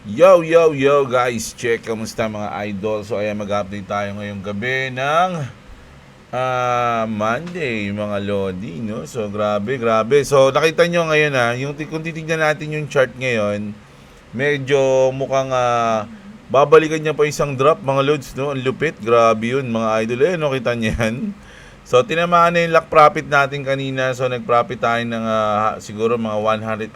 Yo, yo, yo guys, check, kamusta mga idol? So ayan, mag-update tayo ngayong gabi ng Monday, mga Lodi, no? So grabe, grabe. So nakita nyo ngayon kung titignan natin yung chart ngayon, medyo mukhang babalikan niya pa isang drop, mga Lods, no? Ang lupit, grabe yun mga idol. Eh, no, kita niyo yan? So tinamaan na yung lock profit natin kanina. So nag-profit tayo ng siguro mga 100,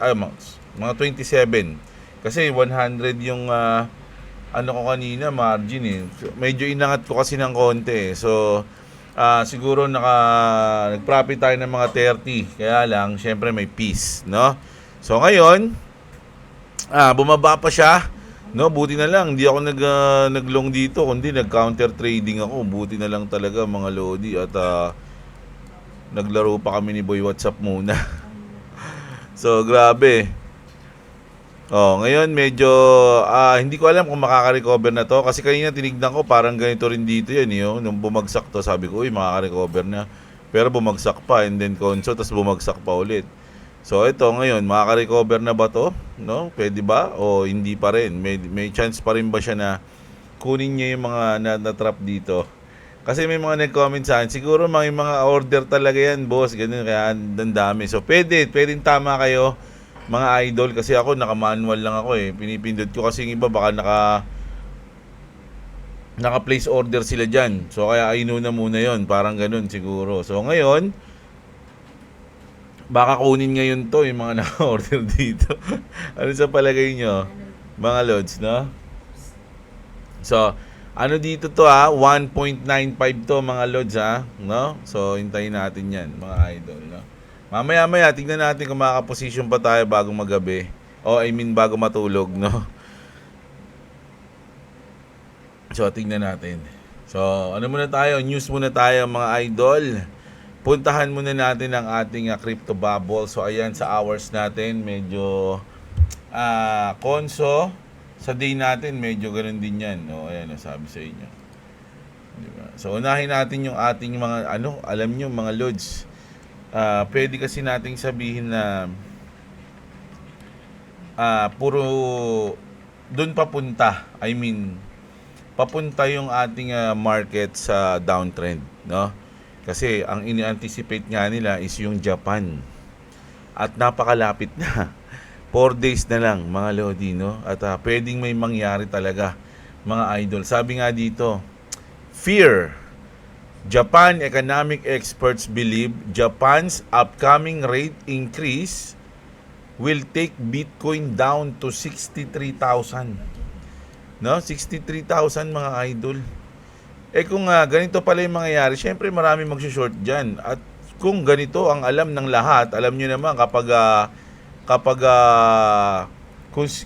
mga 27. Kasi 100 yung ano ko kanina, margin eh. So, medyo inangat ko kasi ng konti eh. So, siguro nag-profit tayo ng mga 30. Kaya lang, syempre may piece, no? So, ngayon, bumaba pa siya. No, buti na lang, hindi ako nag-long dito, kundi nag-counter trading ako. Buti na lang talaga mga Lodi at naglaro pa kami ni Boy WhatsApp muna. So, grabe. Oh, ngayon medyo hindi ko alam kung makaka-recover na to kasi kanina tinignan ko parang ganito rin dito 'yan, nung bumagsak to sabi ko, uy, makaka-recover na. Pero bumagsak pa and then konso tas bumagsak pa ulit. So ito ngayon, makaka-recover na ba to? No? Pwede ba o hindi pa rin? May chance pa rin ba siya na kunin niya yung mga na-trap dito? Kasi may mga nag-comment sa akin, siguro mga order talaga yan, boss, ganun, kaya ang dami. So pwedeng tama kayo mga idol kasi ako naka-manual lang ako eh. Pinipindot ko kasi yung iba baka naka-place order sila diyan. So kaya ayun na muna 'yon, parang ganoon siguro. So ngayon, baka kunin ngayon 'to yung mga naka-order dito. Ano sa palagay nyo, mga lods, no? So, ano dito to 1.95 to mga lods no? So, hintayin natin 'yan, mga idol, no? Mamaya-maya tingnan natin kung makaka-position pa tayo bago magabi. O I mean bago matulog, no? So, tingnan natin. So, ano muna tayo? News muna tayo, mga idol. Puntahan muna natin ang ating crypto bubble. So, ayan sa hours natin, medyo konso. Sa day natin, medyo ganun din yan. O, ayan, sabi sa inyo. Diba? So, unahin natin yung ating mga, alam nyo, mga loads. Pwede kasi nating sabihin na puro dun papunta. I mean, papunta yung ating market sa downtrend, no? Kasi ang ini-anticipate nga nila is yung Japan. At napakalapit na. 4 days na lang, mga Lodi, no? At pwedeng may mangyari talaga, mga idol. Sabi nga dito, fear. Japan economic experts believe Japan's upcoming rate increase will take Bitcoin down to 63,000. No? 63,000, mga idol. Eh kung ganito pala yung mangyayari, syempre marami mag-short dyan. At kung ganito ang alam ng lahat, alam nyo naman kapag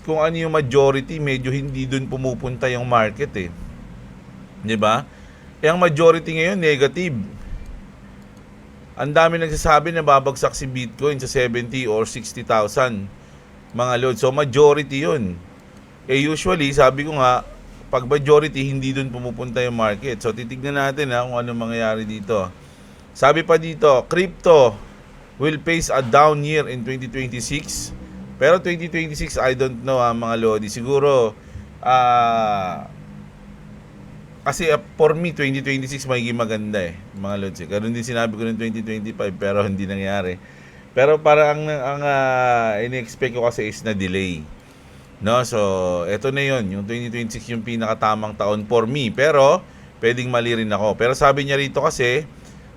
kung ano yung majority, medyo hindi dun pumupunta yung market eh. 'Di ba? Eh ang majority ngayon negative. Ang dami nagsasabi na babagsak si Bitcoin sa 70 or 60,000, mga load. So majority 'yun. Eh usually, sabi ko nga, pag majority, hindi dun pumupunta yung market. So titignan natin kung ano mangyayari dito. Sabi pa dito, crypto will face a down year in 2026. Pero 2026, I don't know mga lodi. Siguro, kasi for me, 2026 magiging maganda mga lods. Ganun din sinabi ko ng 2025, pero hindi nangyari. Pero para ang ini-expect ko kasi is na delay. No, so eto na 'yon, yung 2026 yung pinakatamang taon for me, pero pwedeng mali rin ako. Pero sabi niya rito kasi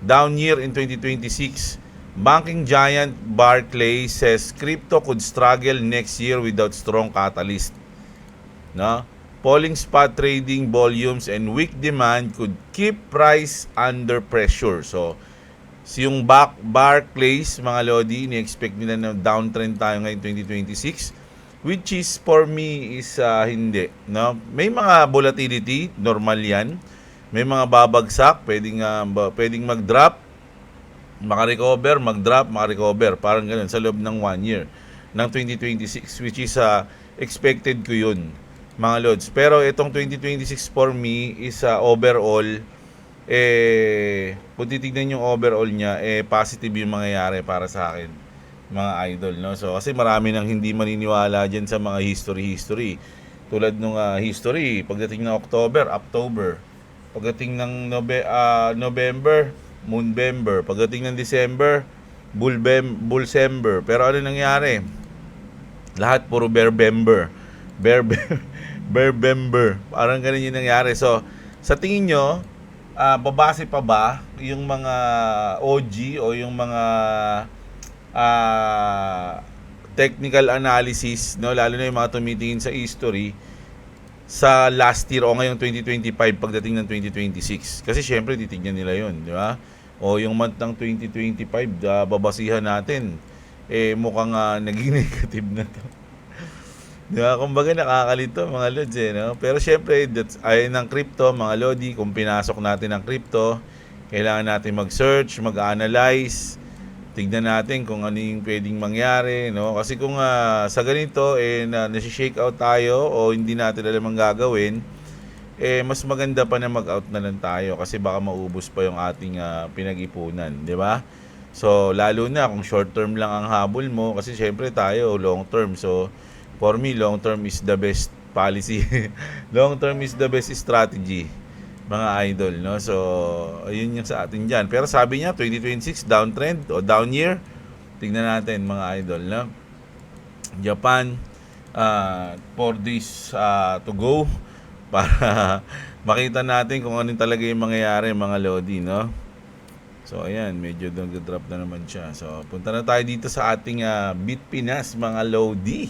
down year in 2026. Banking giant Barclays says crypto could struggle next year without strong catalyst. No? Falling spot trading volumes and weak demand could keep price under pressure. So yung Barclays, mga lodi, ni-expect nila na downtrend tayo ngayon 2026. Which is for me is hindi, no? May mga volatility, normal 'yan. May mga babagsak, pwedeng mag-drop, maka-recover, mag-drop, maka-recover, parang ganoon sa loob ng 1 year ng 2026, which is expected ko 'yun, mga lods. Pero itong 2026 for me is overall kung titignan yung overall niya, positive yung mangyayari para sa akin, mga idol, no? So kasi marami nang hindi maniniwala diyan sa mga history. Tulad nung history, pagdating ng October. Pagdating ng November, Moonbember. Pagdating ng December, Bullsember. Pero ano nangyari? Lahat puro Bearbember. Bear Bearbember. Parang ganun yung nangyari. So, sa tingin nyo, babase pa ba yung mga OG o yung mga technical analysis, no, lalo na yung mga tumitingin sa history sa last year o ngayong 2025 pagdating ng 2026? Kasi syempre titignan nila yun, di ba? O yung month ng 2025, babasihan natin, mukhang naging negative na to. Di ba? Kumbaga nakakalito mga lods no? Pero syempre, ayun ng crypto mga lodi, kung pinasok natin ang crypto, kailangan natin mag-search, mag-analyze, tignan natin kung ano yung pwedeng mangyari, no? Kasi kung sa ganito nasi-shake out tayo o hindi natin alam ang gagawin, mas maganda pa na mag-out na lang tayo kasi baka maubos pa yung ating pinag-ipunan, di ba? So lalo na kung short term lang ang habol mo, kasi syempre tayo long term. So for me, long term is the best policy. Long term is the best strategy, mga idol, no? So, ayun yung sa atin dyan. Pero sabi niya, 2026, downtrend o down year. Tingnan natin, mga idol, no? Japan, 4 days to go para makita natin kung ano talaga yung mangyayari, mga lodi, no? So, ayan, medyo nag-drop na naman siya. So, punta na tayo dito sa ating Bitpinas, mga lodi.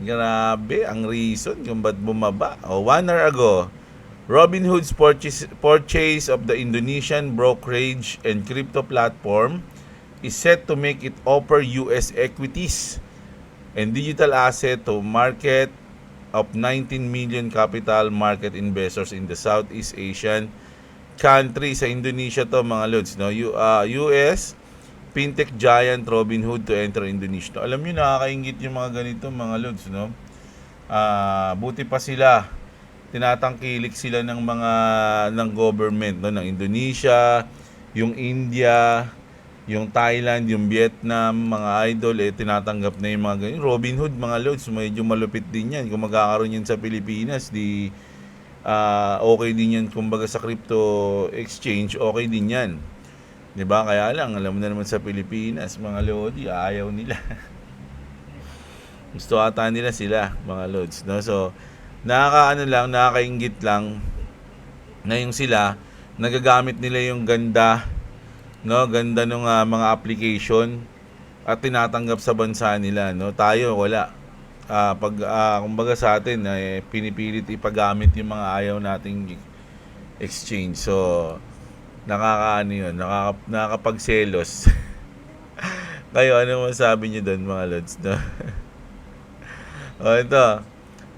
Grabe, ang reason kung ba't bumaba. 1 hour ago, Robinhood's purchase of the Indonesian brokerage and crypto platform is set to make it offer US equities and digital asset to market of 19 million capital market investors in the Southeast Asian country. Sa Indonesia to, mga lods, no? US fintech giant Robinhood to enter Indonesia. Alam niyo, nakakaingit yung mga ganito, mga lods, no? Buti pa sila, tinatangkilik sila ng mga ng government, no, ng Indonesia, yung India, yung Thailand, yung Vietnam, mga idol, tinatanggap na yung mga ganyan. Robinhood, mga lods, medyo malupit din yan. Kung magkakaroon yan sa Pilipinas, di okay din yan. Kumbaga sa crypto exchange, okay din yan. Diba? Kaya lang, alam mo na naman sa Pilipinas, mga lodi, ayaw nila. Gusto ata nila sila, mga lods, no? So, nakakaingit lang na yung sila, nagagamit nila yung ganda, no? Ganda ng mga application at tinatanggap sa bansa nila, no? Tayo, wala. Kumbaga sa atin, pinipilit ipagamit yung mga ayaw nating exchange. So, nakakaano yun, nakakapagselos. Kayo, ano masabi nyo doon, mga lods, no? Ito.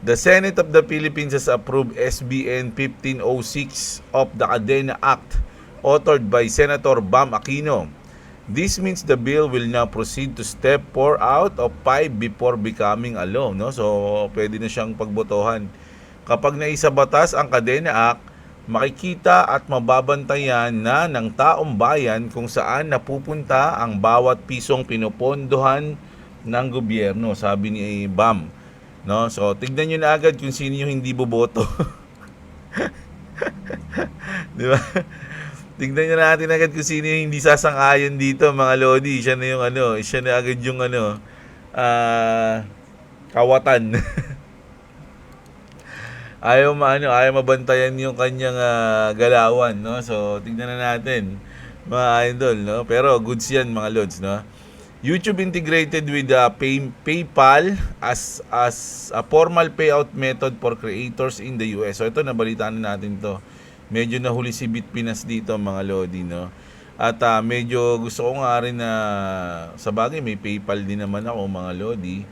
The Senate of the Philippines has approved SBN 1506 of the Cadena Act, authored by Senator Bam Aquino. This means the bill will now proceed to step 4 out of 5 before becoming a law, no? So, pwede na siyang pagbotohan. Kapag naisa batas ang Cadena Act, makikita at mababantayan na ng taong bayan kung saan napupunta ang bawat pisong pinupondohan ng gobyerno, sabi ni Bam, no? So tignan niyo na agad kung sino yung hindi boboto. Di ba? Tignan niyo natin agad kung sino yung hindi sasang-ayon dito, mga lodi. Siya na yung siya na agad yung kawatan. Ayaw mabantayan yung kanyang galawan, no? So, tingnan na natin, mga idol, no? Pero goods yan, mga lods, no? YouTube integrated with PayPal as a formal payout method for creators in the US. So, ito, nabalitaan na natin to. Medyo nahuli si Bitpinas dito, mga lodi, no? At medyo gusto ko nga rin na, sa bagay, may PayPal din naman ako, mga lodi.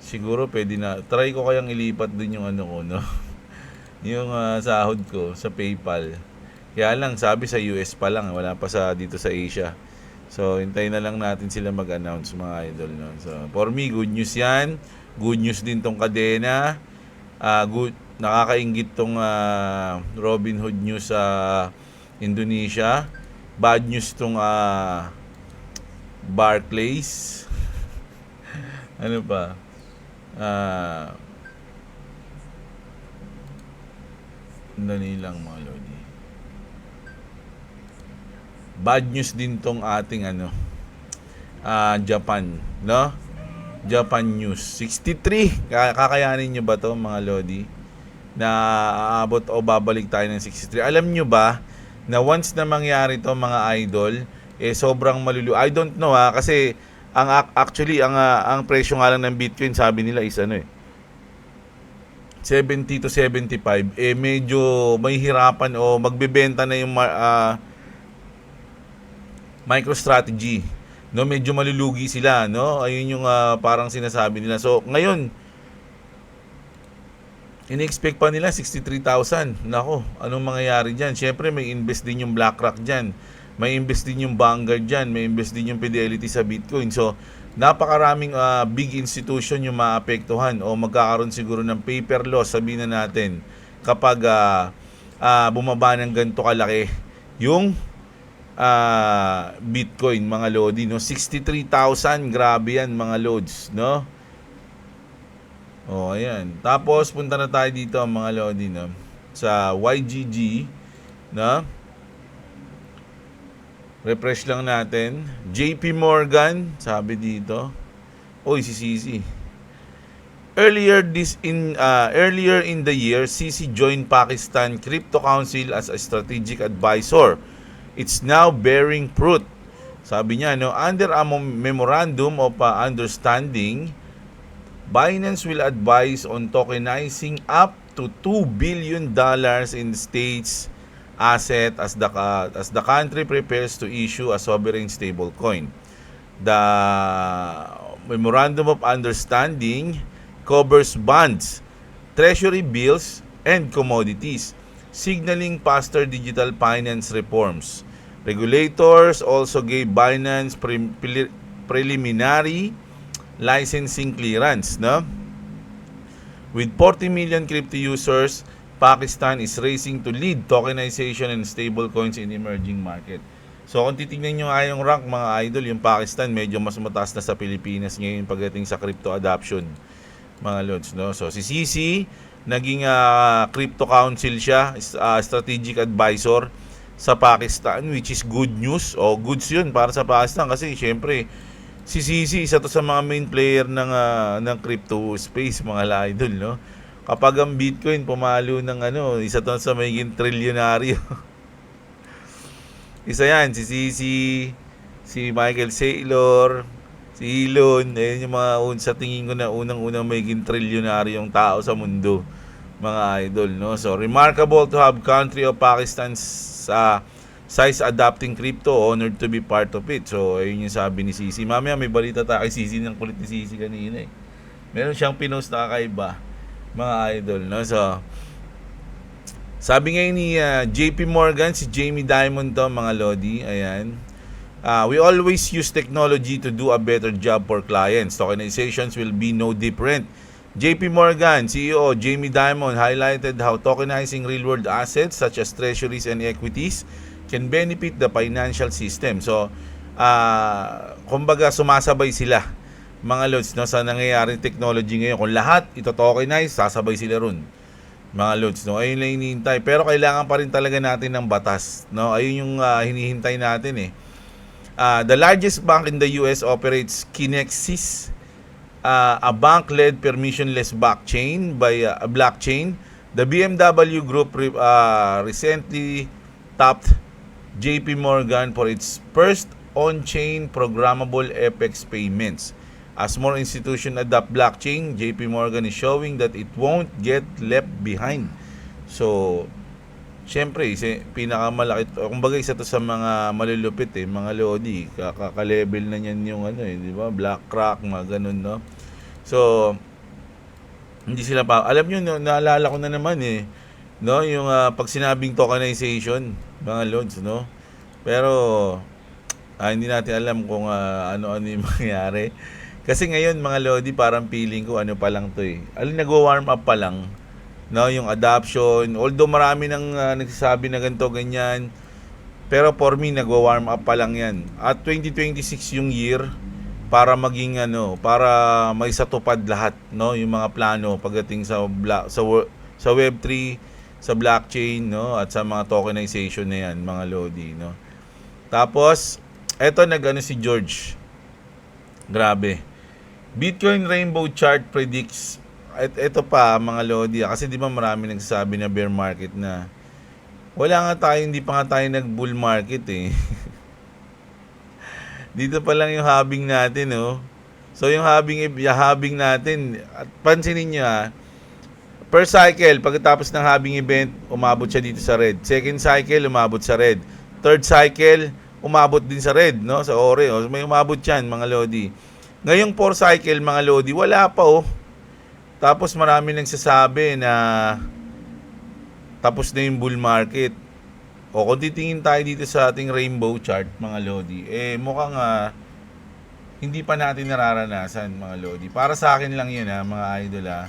Siguro pwede na, try ko kayang ilipat din yung ko, no? Yung sahod ko sa PayPal. Kaya lang, sabi sa US pa lang, wala pa dito sa Asia. So, hintayin na lang natin sila mag-announce, mga idol, no? So, for me, good news yan. Good news din tong Cadena. Nakakaingit tong Robinhood news sa Indonesia. Bad news tong Barclays. Ano pa? Sandali lang mga lodi. Bad news din tong ating Japan, no? Japan news. 63. Kakayanin nyo ba to mga lodi? Na aabot o babalik tayo ng 63. Alam nyo ba na once na mangyari to mga idol, sobrang malulu. I don't know kasi actually ang presyo nga lang ng Bitcoin sabi nila is 70 to 75, medyo may hirapan o magbebenta na yung MicroStrategy, no? Medyo malulugi sila, no? Ayun yung parang sinasabi nila. So ngayon ini-expect pa nila 63,000. Nako, anong mangyayari diyan? Syempre may invest din yung BlackRock diyan. May invest din yung Vanguard diyan, may invest din yung Fidelity sa Bitcoin. So napakaraming big institution yung maapektuhan o magkakaroon siguro ng paper loss, sabihin na natin, kapag bumaba ng ganito kalaki yung Bitcoin mga lodi, no? 63,000, grabe yan mga loads, no? Oh, ayan. Tapos punta na tayo dito mga lodi, no? Sa YGG, no? Refresh lang natin. JP Morgan, sabi dito. Oy, si CC. Earlier in the year, CC joined Pakistan Crypto Council as a strategic advisor. It's now bearing fruit. Sabi niya, no, under a memorandum of understanding, Binance will advise on tokenizing up to $2 billion in states asset as the country prepares to issue a sovereign stablecoin. The memorandum of understanding covers bonds, treasury bills, and commodities, signaling faster digital finance reforms. Regulators also gave Binance preliminary licensing clearance, no? With 40 million crypto users, Pakistan is racing to lead tokenization and stablecoins in emerging market. So kung titingnan nyo nga yung rank mga idol, yung Pakistan medyo mas mataas na sa Pilipinas ngayon pagdating sa crypto adoption, mga lods, no? So si CC naging crypto council siya, strategic advisor sa Pakistan, which is good news o goods yun para sa Pakistan kasi syempre si CC isa to sa mga main player ng crypto space mga idol, no? Kapag ang Bitcoin pumalo ng isa to sa magiging trilyonaryo. Isa yan, si CC, si Michael Saylor, si Elon, ayun yung mga sa tingin ko na unang-unang magiging trilyonaryong tao sa mundo, mga idol, no? So, remarkable to have country of Pakistan's size adopting crypto, honored to be part of it. So, ayun yung sabi ni CC. Mamaya may balita tayo kay CC, ng kulit ni CC kanina Meron siyang pinost na kakaiba, mga idol, no? So, sabi ngayon ni JP Morgan, si Jamie Dimon to, mga lodi, ayan. We always use technology to do a better job for clients. Tokenizations will be no different. JP Morgan CEO Jamie Dimon highlighted how tokenizing real-world assets such as treasuries and equities can benefit the financial system. So, kumbaga sumasabay sila, mga lods, no, sa nangyayaring technology ngayon. Kung lahat ito tokenize, sasabay sila ron, mga lods, no? Ayun lang hinihintay. Pero kailangan pa rin talaga natin ng batas, no? Ayun yung hinihintay natin The largest bank in the US operates Kinexys, a bank-led permissionless blockchain by blockchain. The BMW Group recently tapped JP Morgan for its first on-chain programmable FX payments. As more institutions adopt blockchain, JP Morgan is showing that it won't get left behind. So, syempre, pinakamalaki, kumbaga isa to sa mga malulupit mga lodi, kaka-level na niyan yung di ba? BlackRock, mga ganun, no? So, hindi sila pa, alam niyo, no, naalala ko na naman no, yung pag sinabing tokenization, mga lods, no? Pero hindi natin alam kung ano-ano yung mangyari. Kasi ngayon mga lodi, parang feeling ko pa lang to nagwa-warm up pa lang, no, yung adoption. Although marami nang nagsasabi na ganito ganyan, pero for me nagwa-warm up pa lang yan. At 2026 yung year para maging para maisatupad lahat, no, yung mga plano pagdating sa Web3, sa blockchain, no, at sa mga tokenization na yan, mga lodi, no. Tapos eto nag-ano si George. Grabe. Bitcoin Rainbow Chart predicts ito pa mga lodi, kasi di ba marami nagsasabi na bear market na. Wala nga tayo, hindi pa nga tayo nag bull market eh. Dito pa lang yung halving natin, no. So yung halving natin, at pansinin niyo per cycle, pagkatapos ng halving event, umabot siya dito sa red. Second cycle, umabot sa red. Third cycle, umabot din sa red, no, sa ore. May umabot yan, mga lodi. Ngayong 4 cycle, mga lodi, wala pa Tapos marami nagsasabi na tapos na yung bull market. Kung titingin tayo dito sa ating rainbow chart, mga lodi, mukhang hindi pa natin nararanasan, mga lodi. Para sa akin lang yun, mga idol,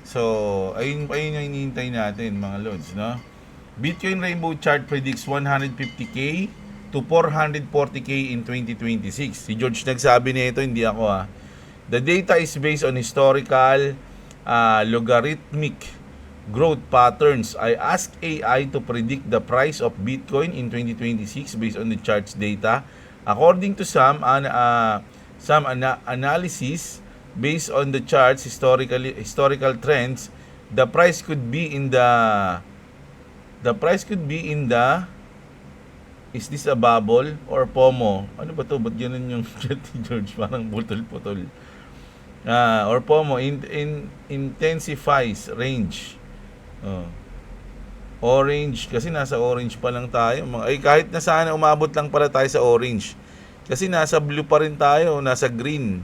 So, ayun yung hinihintay natin, mga lods, no? Bitcoin Rainbow Chart predicts 150k to 440k in 2026. Si George nagsabi nito, hindi ako The data is based on historical logarithmic growth patterns. I asked AI to predict the price of Bitcoin in 2026 based on the chart's data. According to some analysis based on the chart's historical trends, the price could be in the is this a bubble or FOMO? Ano ba to? Ba't ganun yung chat ni George? Parang putol-putol. Or FOMO intensifies range. Orange, kasi nasa orange pa lang tayo. Kahit na sana umabot lang pala tayo sa orange. Kasi nasa blue pa rin tayo, nasa green.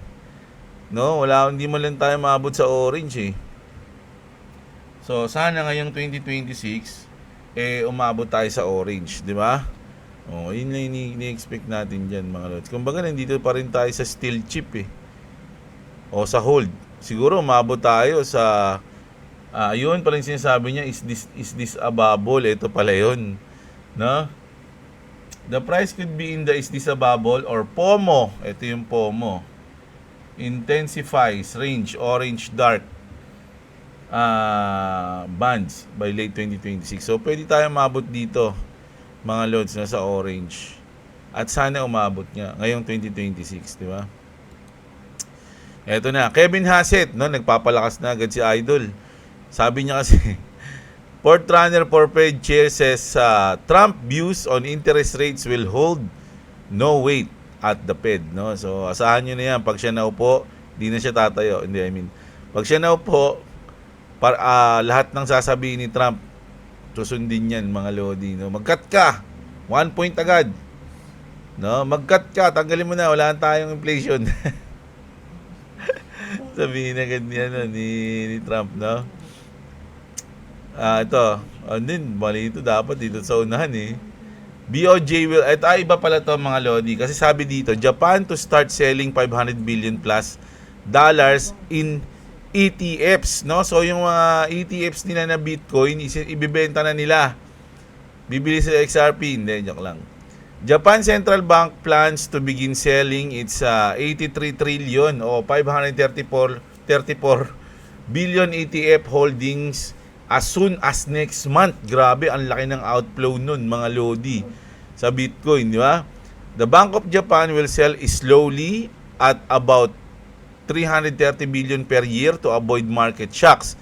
No, hindi mo lang tayo maabot sa orange eh. So sana ngayong 2026 umabot tayo sa orange, di ba? Yun na ini-expect natin diyan, mga lods. Kumbaga nandito pa rin tayo sa still chip eh. Sa hold. Siguro umabot tayo sa yun pala yung sinasabi niya, is this a bubble? Ito pala yun, no? The price could be in the is this a bubble or FOMO. Ito yung FOMO. Intensifies range orange dark bands by late 2026. So pwede tayo mabot dito, mga lods, na sa orange. At sana umabot nga ngayong 2026, di ba? Eto na, Kevin Hassett, no, nagpapalakas na agad si Idol. Sabi niya kasi, Fourth runner for Fed chair says Trump views on interest rates will hold no weight at the Fed, no? So asahan niyo na yan, pag siya naupo, di na siya tatayo. Pag siya naupo, lahat ng sasabihin ni Trump, susundin yan, mga lodi, no? Mag-cut ka, 1 point agad, no? Mag-cut ka, tanggalin mo na, wala tayong inflation. Sabihin agad ni Trump, no? Ito, din, mali ito, dapat dito sa unahan eh. BOJ will, iba pala to, mga lodi, kasi sabi dito, Japan to start selling 500 billion plus dollars in ETFs, no? So yung mga ETFs nila na Bitcoin, ibibenta na nila. Bibili sa XRP, hindi, joke lang. Japan Central Bank plans to begin selling its 83 trillion o 534 billion ETF holdings as soon as next month. Grabe, ang laki ng outflow nun, mga lodi, sa Bitcoin, di ba? The Bank of Japan will sell slowly at about 330 billion per year to avoid market shocks.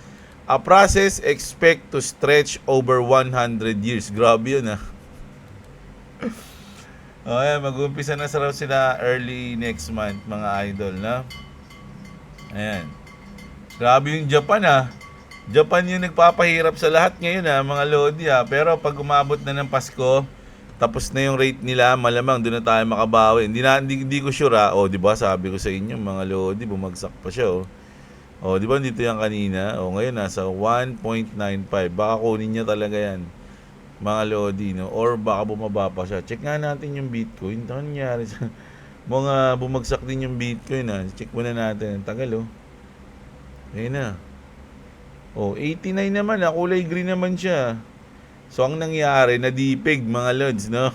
A process expect to stretch over 100 years. Grabe yun, Ayan, mag-umpisa na sila early next month, mga idol, na. Ayan. Grabe yung Japan, Japan yung nagpapahirap sa lahat ngayon, mga lodi, Pero pag umabot na ng Pasko, tapos na yung rate nila, malamang doon na tayo makabawi. Hindi ko sure, di ba, sabi ko sa inyo, mga lodi, bumagsak pa siya, di ba, dito yan kanina? Ngayon, nasa 1.95. Baka kunin niya talaga yan, mga lodi, no? Or baka bumaba pa siya. Check nga natin yung Bitcoin. Ito nangyari sa mga bumagsak din yung Bitcoin, Check muna natin. Ang tagal, Ayun na. 89 naman, kulay green naman siya. So ang nangyari, nadipig, mga lods, no?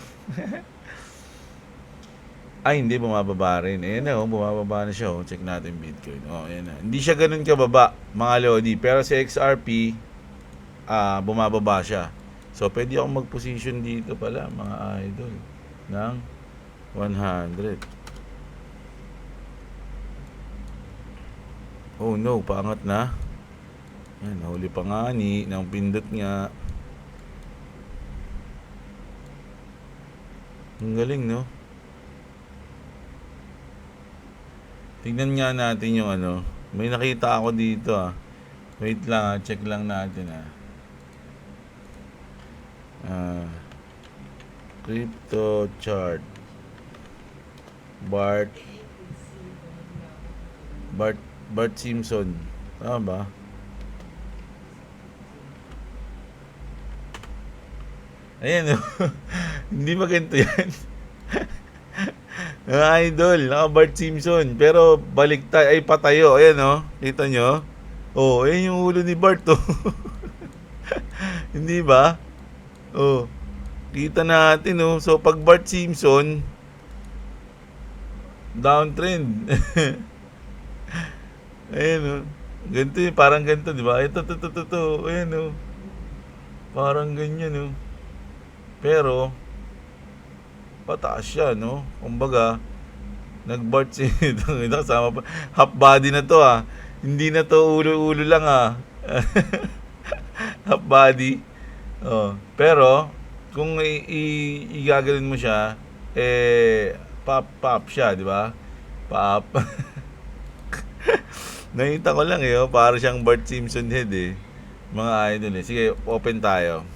Ay, hindi, bumababa rin. Ayan na, bumababa na siya. Check natin Bitcoin. Ayan na. Hindi siya ganun kababa, mga lodi. Pero si XRP, bumababa siya. So, pwede akong mag-position dito pala, mga idol, ng 100. Oh no, paangat na. Yan, nahuli pa nga ni, ng pindot nga. Ang galing, no? Tignan nga natin yung ano. May nakita ako dito Wait lang check lang natin crypto chart. Bart Simpson. Tama ba? Ayan Hindi ba ganito yan? Idol, naka Bart Simpson. Pero baliktad, ay patayo. Ayan kita nyo? Ayan yung ulo ni Bart Hindi ba? Kita natin So pag Bart Simpson, downtrend. Ayan ganito yun, parang ganito, di ba? Ito. Ayan parang ganyan Pero pataas siya kumbaga nag-Bart Simpson ito kasama pa half body na to hindi na to ulo lang half body pero kung igagaling mo siya pop siya, di ba? Pop. Nakita ko lang para siyang Bart Simpson head mga idol sige, open tayo.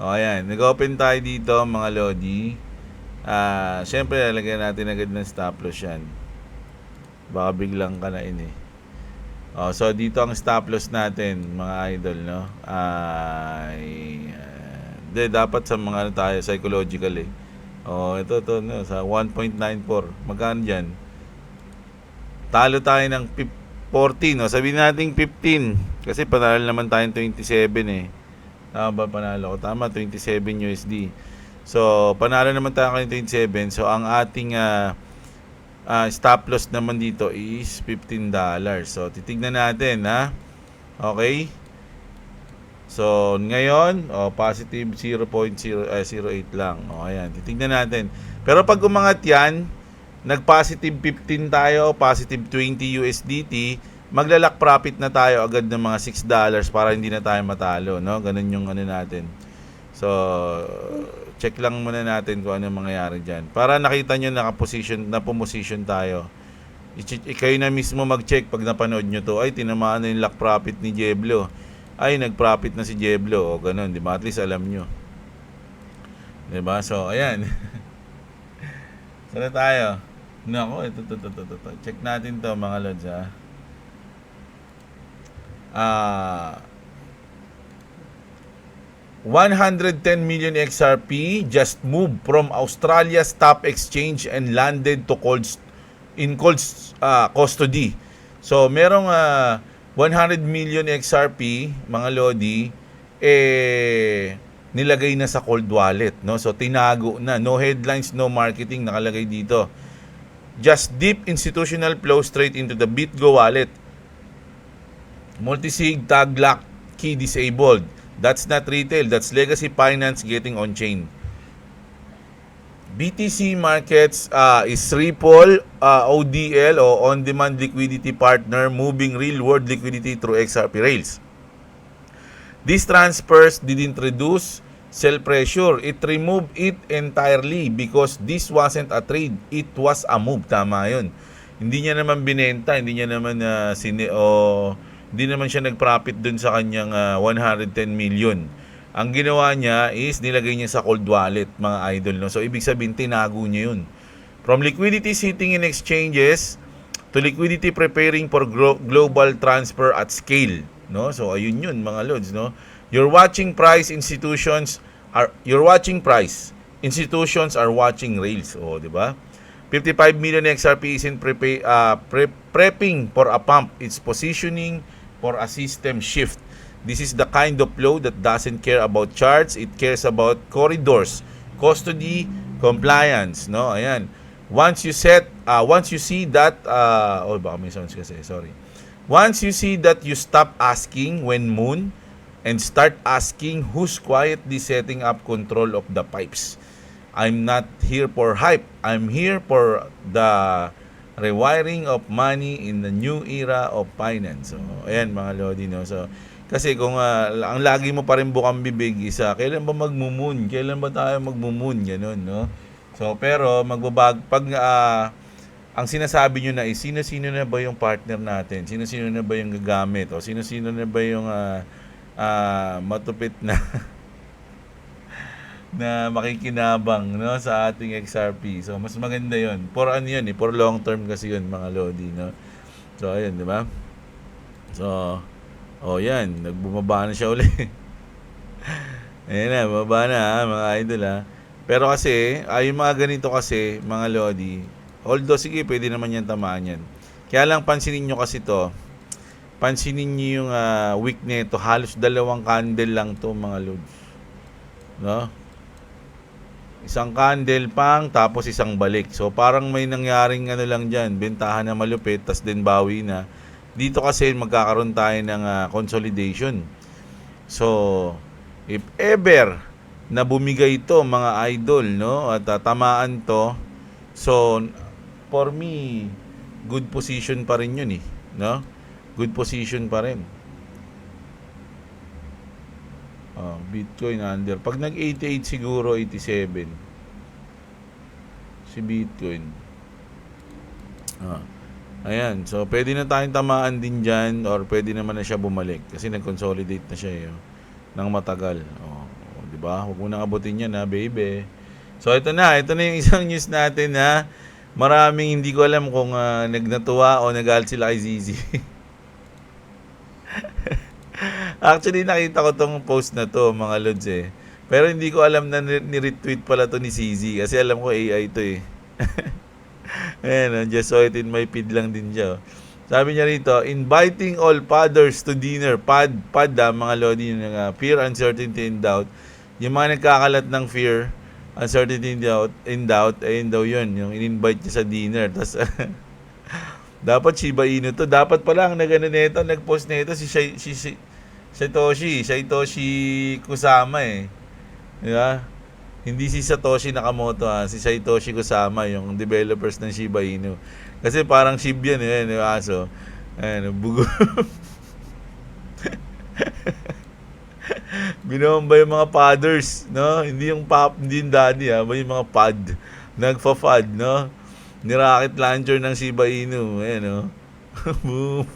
Ayan, nag-open tayo dito mga lodi. Siyempre lalagyan natin agad ng stop loss yan. Baka biglang kanain so dito ang stop loss natin mga idol dapat sa mga tayo psychological ito sa 1.94. Magkano dyan? Talo tayo ng 14 sabihin natin 15 kasi panalo naman tayong 27 Tama ba panalo ko? Tama, 27 USD. So, panalo naman tayo ng 27. So, ang ating stop loss naman dito is $15. So, titignan natin, Okay? So, ngayon, positive 0.08 lang. Ayan, titignan natin. Pero pag umangat yan, nag-positive 15 tayo, positive 20 USDT, maglalak profit na tayo agad ng mga $6 para hindi na tayo matalo, Ganun yung natin. So, check lang muna natin kung ano mangyayari diyan. Para nakita niyo na position tayo. Kayo na mismo mag-check pag napanood niyo to. Ay, tinamaan na yung lock profit ni Jeblo. Ay, nag-profit na si Jeblo. Ganun, di ba? At least alam niyo. Di ba? So, ayan. Sana tayo. Nako, ito. Check natin to mga lods, 110 million XRP just moved from Australia's top exchange and landed to cold custody. So merong 100 million XRP mga lodi nilagay na sa cold wallet, So tinago na, no headlines, no marketing nakalagay dito. Just deep institutional flow straight into the BitGo wallet. Multisig tag lock key disabled. That's not retail, that's legacy finance getting on chain. BTC Markets is Ripple ODL o on demand liquidity partner moving real world liquidity through XRP rails. These transfers didn't reduce sell pressure, it removed it entirely because this wasn't a trade, it was a move. Tama yun. Hindi niya naman binenta, hindi niya naman hindi naman siya nag-profit dun sa kanyang 110 million. Ang ginawa niya is nilagay niya sa cold wallet, mga idol. So, ibig sabihin, tinago niya yun. From liquidity sitting in exchanges to liquidity preparing for global transfer at scale. So, ayun yun, mga lods. You're watching price, institutions are watching rails. Di ba? 55 million XRP is in prepping for a pump. It's positioning for a system shift. This is the kind of flow that doesn't care about charts, it cares about corridors, custody, compliance, Ayan. Once you see that baka may sounds kasi, sorry. Once you see that, you stop asking when moon, and start asking who's quietly setting up control of the pipes. I'm not here for hype. I'm here for the rewiring of money in the new era of finance. So, ayan mga Lodi, no? So, kasi kung ang lagi mo pa rin bukang bibig isa, kailan ba magmumoon? Kailan ba tayo magmumoon? Ganun, no? So, pero pag ang sinasabi nyo na is sino-sino na ba yung partner natin? Sino-sino na ba yung gagamit? O sino-sino na ba yung matupit na na makikinabang, no, sa ating XRP. So mas maganda 'yon. For ano 'yun for long term kasi 'yun mga Lodi, no. So ayun, di ba? So yan, nagbumaba na siya uli. Ayan na, bumaba na mga idol Pero kasi, yung mga ganito kasi, mga Lodi, although sige, pwede naman yan tamaan yan. Kaya lang pansinin nyo kasi to, pansinin nyo yung wick nito, halos 2 candle lang to mga Lods. No? Isang candle pang, tapos isang balik. So parang may nangyaring lang dyan, bentahan na malupit, tas din bawi na. Dito kasi magkakaroon tayo ng consolidation. So, if ever na bumigay ito mga idol, no, at tamaan to, so for me, good position pa rin yun no? Good position pa rin. Bitcoin under. Pag nag-88 siguro, 87. Si Bitcoin. Ayan. So, pwede na tayong tamaan din dyan or pwede naman na siya bumalik kasi nag-consolidate na siya ng matagal. Diba? Huwag mo nang abutin yan baby. So, ito na yung isang news natin maraming hindi ko alam kung nagnatuwa o nagalit sila kay Zizi. Actually, nakita ko tong post na to, mga Lods Pero hindi ko alam na ni-retweet pala to ni CZ. Kasi alam ko AI to Ayan, just saw it in my feed lang din siya. Sabi niya rito, inviting all fathers to dinner. Pad mga Lodi, yung fear, uncertainty, and doubt. Yung mga nagkakalat ng fear, uncertainty, and doubt, ayun daw yun. Yung in-invite niya sa dinner. Tapos, dapat Shiba Inu to. Dapat pala ang nag-post nito si Satoshi Kusama Diba? Hindi si Satoshi Nakamoto si Satoshi Kusama, yung developers ng Shiba Inu. Kasi parang Shiba yan yung aso. Bugo. Binomba yung mga fathers, no? Hindi yung hindi yung daddy ba yung mga pad. Nagfa-fad, no? Ni-rocket launcher ng Shiba Inu. Ayan, no? Boom.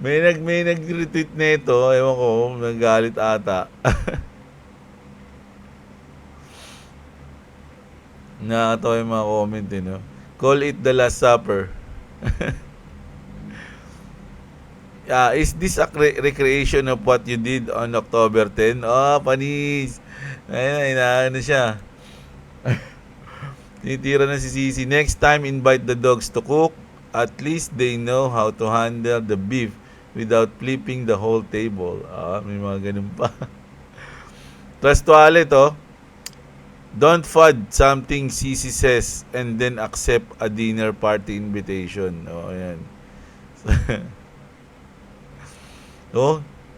May nag-retweet nito, ewan ko, nagalit ata. Nakakatawa yung mga comment no? Call it the Last Supper. Is this a recreation of what you did on October 10? Panis. Ayun, inaano siya. Tinitira na si Sisi. Next time, invite the dogs to cook. At least they know how to handle the beef without flipping the whole table. May mga ganun pa. Trust wallet, don't fud something Sisi says and then accept a dinner party invitation. Ayan.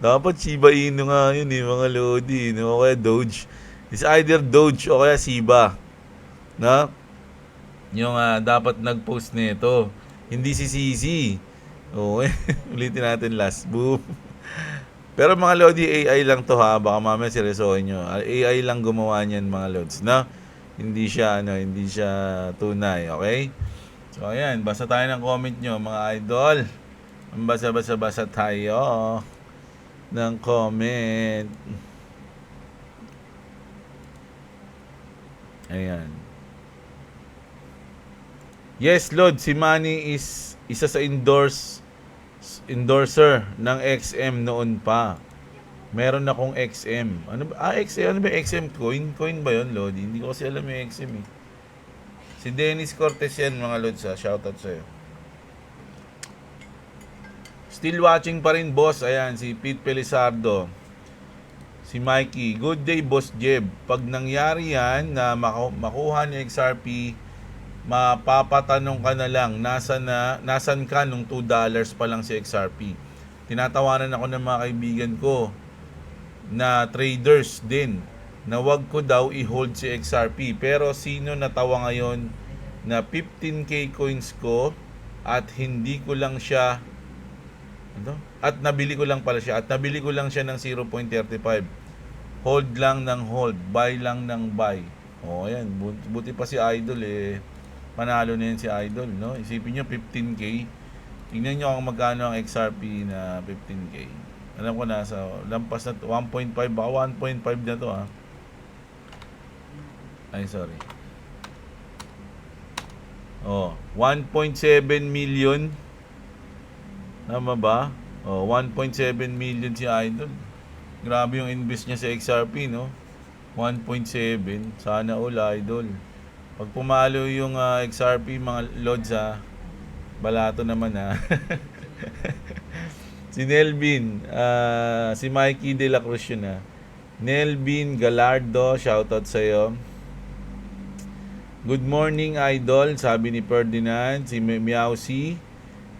Dapat Shiba Inu nga yun mga Lodi, no? O kaya Doge. It's either Doge o kaya Shiba. No? Yung dapat nag-post nito. Hindi si Sisi. Ulitin natin last. Boom. Pero mga Lodi, AI lang to baka mamaya seryosohin nyo. AI lang gumawa niyan mga Lods, no? Hindi siya tunay, okay? So ayan, basa tayo ng comment nyo mga idol. Basa tayo ng comment. Ayan. Yes, Lord, si Manny is isa sa endorser ng XM noon pa. Meron akong XM. Ano ba? XM, ano ba XM coin? Coin ba 'yon, Lord? Hindi ko kasi alam yung XM Si Dennis Cortez yan, mga Lods Shoutout sa'yo. Still watching pa rin, boss. Ayan, si Pete Pelizardo. Si Mikey. Good day, Boss Jeb. Pag nangyari yan na makuha ni XRP, mapapatanong ka na lang, nasan ka nung $2 pa lang si XRP? tinatawanan ako ng mga kaibigan ko na traders din na wag ko daw i-hold si XRP. Pero sino natawa ngayon na 15k coins ko at hindi ko lang siya at nabili ko lang siya ng 0.35. Hold lang ng hold, buy lang ng buy. Ayan, buti pa si Idol panalo na yan si Idol, no? Isipin nyo 15k. Tingnan nyo kung magkano ang XRP na 15k. Alam ko nasa lampas na 1.5, baka 1.5 na to Ay, sorry. 1.7 million. Tama ba? 1.7 million si Idol. Grabe yung invest niya sa XRP, no? 1.7. Sana all, Idol. Pag pumalo yung XRP, mga lods, balato naman, Si Nelvin, si Mikey De La Cruz yun, Nelvin Galardo, shoutout sa'yo. Good morning, Idol, sabi ni Ferdinand. Si Meowsi,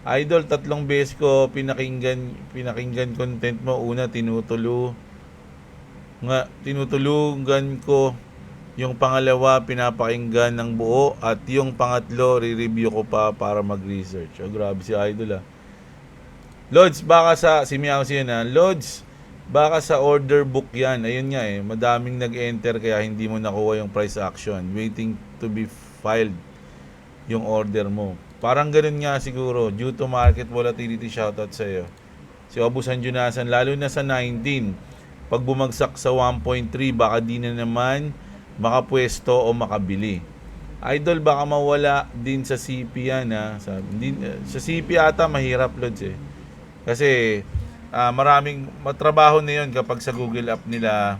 Idol, 3 beses ko pinakinggan content mo. Una, tinutulugan ko. Yung pangalawa, pinapakinggan ng buo. At yung pangatlo, re-review ko pa para mag-research. Grabe si Idol, Lods, baka si Meowsi yun, Lods, baka sa order book yan. Ayun nga, madaming nag-enter kaya hindi mo nakuha yung price action. Waiting to be filed yung order mo. Parang ganun nga siguro, due to market volatility. Shoutout sa iyo. Si Obusan Junasan, lalo na sa 19, pag bumagsak sa 1.3, baka di na naman makapwesto o makabili. Idol, baka mawala din sa CP yan, sa CP ata mahirap, Lods, Kasi maraming matrabaho na yun kapag sa Google app nila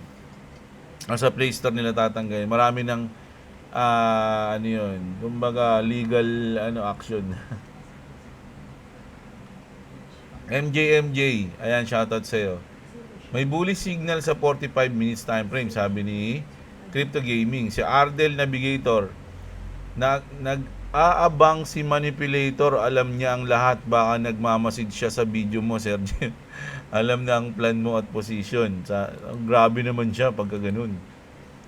o sa Play Store nila tatanggalin. Marami ng kumbaga legal action. MJ, ayan, shoutout sa'yo. May bullish signal sa 45 minutes time frame, sabi ni Crypto Gaming. Si Ardel Navigator, nag-aabang si Manipulator, alam niya ang lahat, baka nagmamasid siya sa video mo, Sergio. Alam na ang plan mo at position. Grabe naman siya pagka ganun.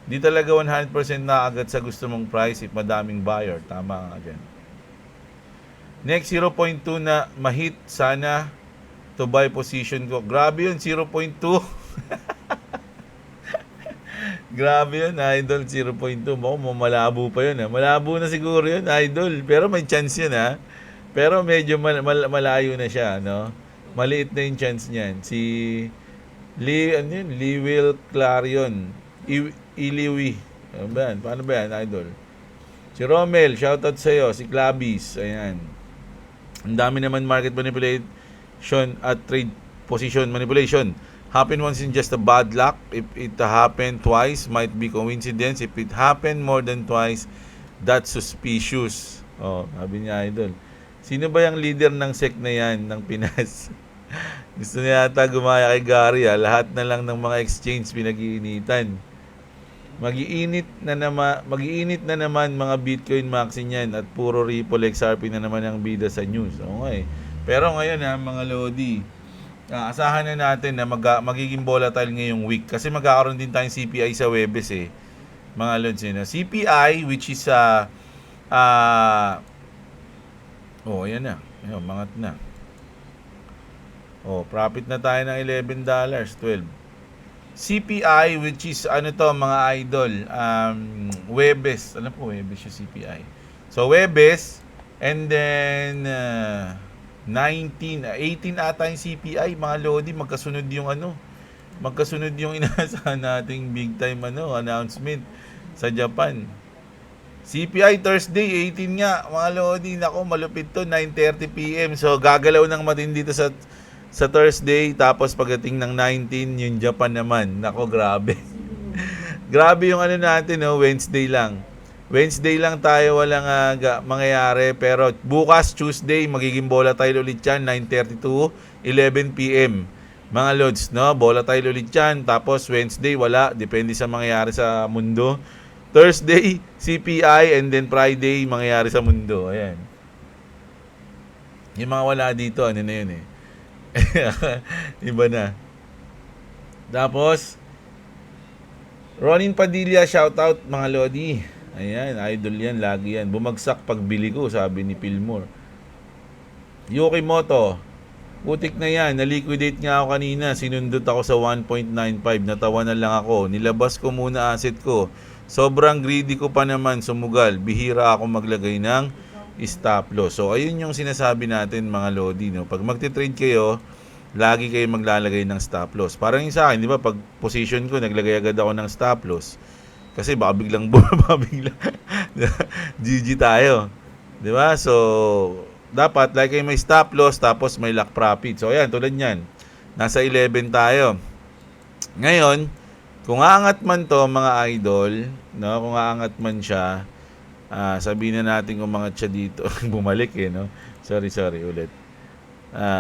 Di talaga 100% na agad sa gusto mong price if madaming buyer. Tama nga dyan. Next, 0.2 na mahit. Sana to buy position ko. Grabe yun, 0.2. Grabe yun, Idol, 0.2. Malabo pa yun. Malabo na siguro yun, Idol. Pero may chance yun, Pero medyo malayo na siya, no? Maliit na yung chance niyan. Si Lee Will Clarion. Iliwi. Paano ba yan, Idol? Si Romel, shoutout sa'yo. Si Clabis, ayan. Ang dami naman market manipulation at trade position manipulation. Happen once in just a bad luck. If it happened twice, might be coincidence. If it happened more than twice, that's suspicious. Sabi niya, Idol. Sino ba yung leader ng SEC na yan, ng Pinas? Gusto niya yata gumaya kay Gary, Lahat na lang ng mga exchange pinag-iinitan. Mag-iinit na naman mga Bitcoin maxi niyan at puro Ripple XRP na naman ang bida sa news. Okay. Pero ngayon mga Lodi, asahan na natin na magiging volatile ngayong week kasi magkakaroon din tayong CPI sa Webes mga Lods. CPI which is ayan na. Ayun, mangat na. Profit na tayo ng $11, 12. CPI which is mga Idol, Webes. Alam po Webes yung CPI. So Webes and then 18 ata yung CPI, mga Lodi, magkasunod yung inaasahan nating big time announcement sa Japan. CPI Thursday 18 nga, mga Lodi, nako malupit to, 9:30 PM. So gagalaw ng matindi dito sa Thursday, tapos pagdating ng 19 yung Japan naman. Nako, grabe. Grabe yung natin, Wednesday lang tayo walang mangyayari, pero bukas Tuesday magiging volatile ulit yan, 9:30 to 11 PM. Mga Lods, volatile ulit yan. Tapos Wednesday wala, depende sa mangyayari sa mundo. Thursday CPI, and then Friday mangyayari sa mundo. Ayan. Yung mga wala dito, na yun Iba na. Tapos, Ronin Padilla, shoutout mga Lodi. Ayan, idol yan, lagi yan. Bumagsak pagbili ko, sabi ni Pilmore. Yuki Moto, putik na yan, na-liquidate nga ako kanina, sinundot ako sa 1.95, natawa na lang ako, nilabas ko muna asset ko. Sobrang greedy ko pa naman, sumugal, bihira ako maglagay ng stop loss. So, ayun yung sinasabi natin mga Lodi, no? Pag magti-trade kayo, lagi kayo maglalagay ng stop loss. Parang yung sa akin, di ba, pag position ko, naglagay agad ako ng stop loss. Kasi baka biglang bumaba, biglang GG tayo. Di ba? So, dapat like kayo may stop loss, tapos may lock profit. So, ayan, tulad yan. Nasa 11 tayo. Ngayon, kung aangat man to mga idol, no? Kung aangat man siya, sabihin na natin umangat siya dito. Bumalik no? Sorry, ulit.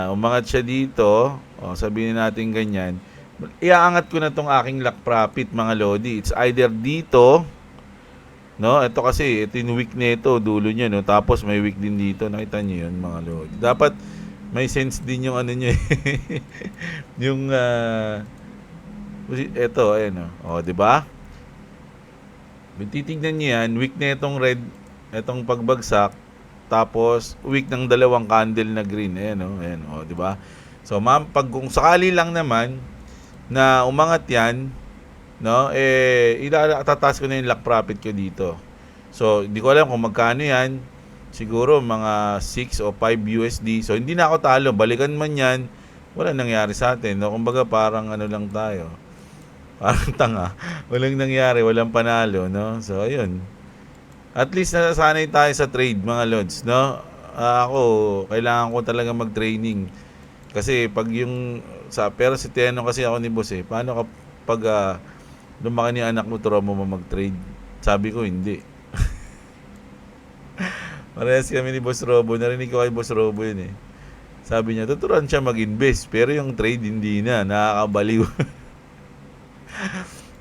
Umangat siya dito, sabihin natin ganyan, iaangat ko na tong aking lock profit mga Lodi. It's either dito, no? Ito kasi, ito yung week nito, dulo niya, no? Tapos may week din dito, nakita niyo yun mga Lodi. Dapat may sense din yung ano niyo yung ito, ayan di ba? Titignan niyo yan, week na itong red, itong pagbagsak, tapos week ng dalawang candle na green. Ayan di ba? So pag kung sakali lang naman na umangat 'yan, no, itataas ko na yung lock profit ko dito. So hindi ko alam kung magkano 'yan. Siguro mga 6 o 5 USD. So hindi na ako talo, balikan man 'yan, wala nangyari sa atin, no? Kumbaga parang ano lang tayo. Parang tanga. Walang nangyari, walang panalo, no? So ayun. At least nasasanay tayo sa trade mga Lods, no? Ako, kailangan ko talaga mag-training. Kasi pag yung pero si Teno kasi ako ni boss paano kapag lumaki ni anak mo, turo mo mag-trade? Sabi ko, hindi. Parehas kami ni Boss Robo. Narinig ko kay Boss Robo yun Sabi niya, tuturuan siya mag-invest. Pero yung trade, hindi na. Nakakabaliw.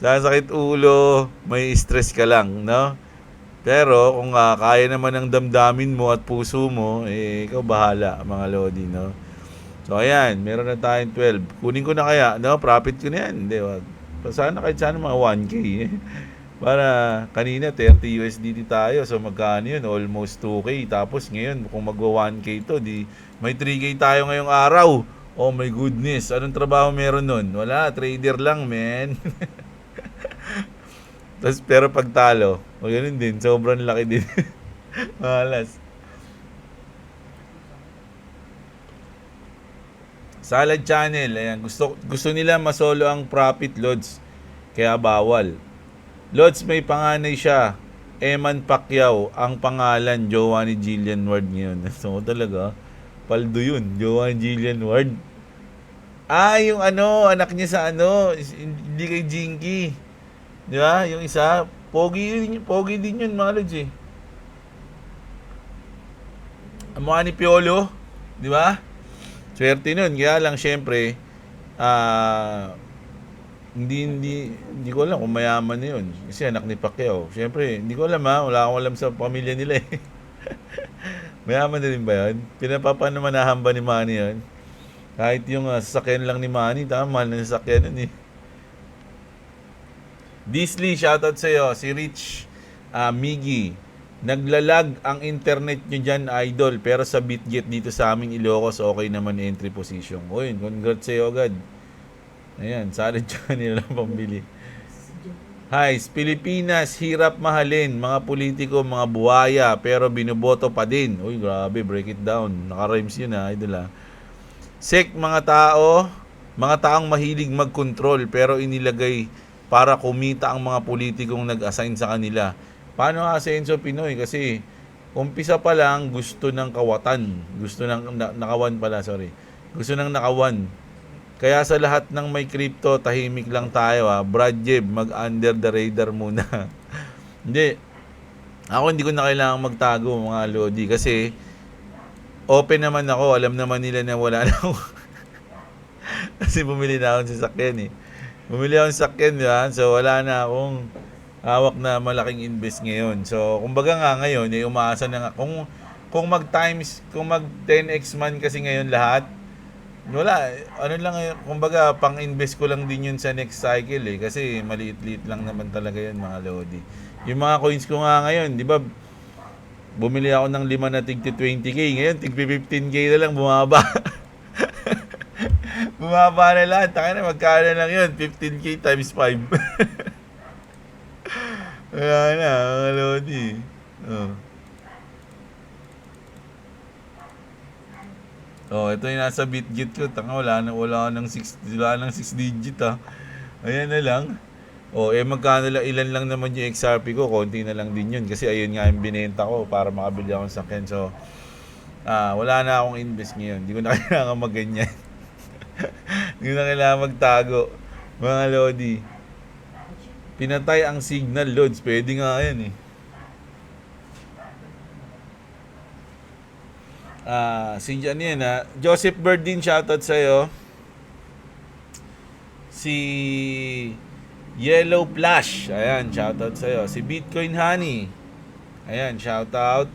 Sakit ulo, may stress ka lang, no? Pero kung kaya naman ng damdamin mo at puso mo, ikaw bahala, mga Lodi, no? So, ayan, meron na tayong 12. Kunin ko na kaya, no? Profit ko na yan. Hindi, wag. Sana kahit sana mga 1K. Para kanina, 30 USDT tayo. So, magkano yun? Almost 2K. Tapos ngayon, kung magwa 1K to, may 3K tayo ngayong araw. Oh my goodness. Anong trabaho meron nun? Wala, trader lang, man. Tapos, pero pag talo, ganun din, sobrang laki din. Malas. Salad Channel, ayan, gusto nila masolo ang profit, Lods. Kaya bawal. Lods, may panganay siya. Eman Pacquiao, ang pangalan, jowa ni Jillian Ward ngayon. So, talaga, paldo yun, jowa ni Jillian Ward. Yung anak niya sa hindi kay Jinky. Di ba? Yung isa, pogi din yun mga Lods Ang mukha ni Piolo, di ba? Swerte nun. Kaya lang, syempre, hindi ko alam kung mayaman na yun. Kasi anak ni Pacquiao. Syempre, hindi ko alam wala akong alam sa pamilya nila Mayaman na rin ba yun? Pinapapanamanahan ba ni Manny yun? Kahit yung sasakyan lang ni Manny, mahal na sasakyan nun Disley, shoutout sa'yo. Si Rich Miggy. Naglalag ang internet nyo dyan, idol. Pero sa BitGet dito sa aming Ilocos, okay naman entry position. Uy, congrats sa'yo agad. Ayan, salad channel lang pambili. Hi, Pilipinas, hirap mahalin. Mga politiko, mga buhaya, pero binuboto pa din. Uy, grabe, break it down. Naka-rhymes yun idol Sek, mga taong mahilig mag-control, pero inilagay para kumita ang mga politikong nag-assign sa kanila. Paano Asenso Pinoy? Kasi umpisa pa lang gusto ng kawatan. Gusto ng nakawan pala, sorry. Gusto ng nakawan. Kaya sa lahat ng may crypto, tahimik lang tayo Brad Jeb, mag-under the radar muna. Hindi. Ako hindi ko na kailangan magtago mga Lodi kasi open naman ako. Alam naman nila na wala na ako. Kasi bumili na akong sasakyan Bumili akong sasakyan, diba? So wala na akong hawak na malaking invest ngayon. So kumbaga nga ngayon, umaasa na nga. Kung mag 10x man kasi ngayon lahat, Wala, ano lang, kumbaga, pang-invest ko lang din yun sa next cycle eh. Kasi maliit-liit lang naman talaga yun, mga Lodi. Yung mga coins ko nga ngayon, di ba, bumili ako ng 5 na tig 20k. Ngayon, tig 15k na lang, bumaba. Bumaba na lahat. Taka na, magkano lang yun? 15k times 5. Wala na, mga Lodi. Oh. Oh, ito yung nasa Bitget ko. Tanga, wala nang 6 digit ah. Ayan na lang. Oh, magkano lang, ilan lang naman yung XRP ko, konti na lang din yun. Kasi ayun nga yung binenta ko para makabili ako ng sakyan. So, wala na akong invest ngayon. Hindi ko na kailangan magganyan. Hindi ko na kailangan magtago. Mga Lodi. Pinatay ang signal loads. Pwede nga yan eh. Si ano yan Joseph Berdin, shoutout sa'yo. Si Yellow Flash, ayan, shoutout sa'yo. Si Bitcoin Honey, ayan, shoutout.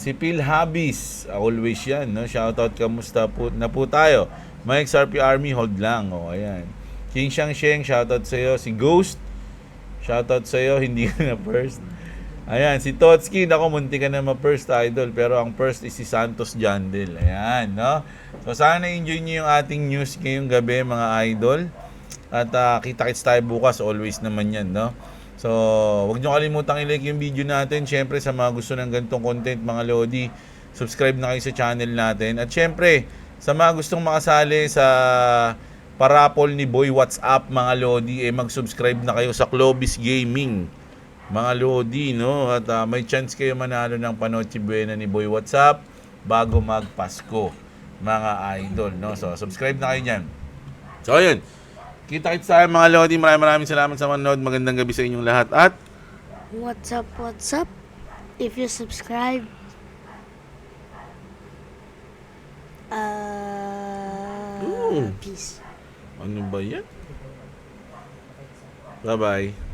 Si Phil Habis, always yan, no? Shoutout, kamusta po na po tayo? My XRP Army, hold lang, ayan. King Shang Sheng, shoutout sa'yo. Si Ghost, shoutout sa'yo, hindi ka na first. Ayan, si Totski, ako munti ka na ma-first idol, pero ang first is si Santos Jandel. Ayan, no? So, sana enjoy nyo yung ating news ngayong gabi, mga idol. At kita-kits tayo bukas, always naman yan, no? So, huwag nyo kalimutang i-like yung video natin. Siyempre, sa mga gusto ng ganitong content, mga Lodi, subscribe na kayo sa channel natin. At siyempre, sa mga gustong makasali sa parapol ni Boy WhatsApp, mga Lodi, mag-subscribe na kayo sa Clovis Gaming, mga Lodi, no? At may chance kayo manalo ng Panoche Buena ni Boy WhatsApp bago magpasko, mga idol, no? So, subscribe na kayo dyan. So, ayun. Kita-kits tayo, mga Lodi. Maraming salamat sa manood. Magandang gabi sa inyong lahat. At What's up? If you subscribe, peace. ano ba yan? Bye-bye.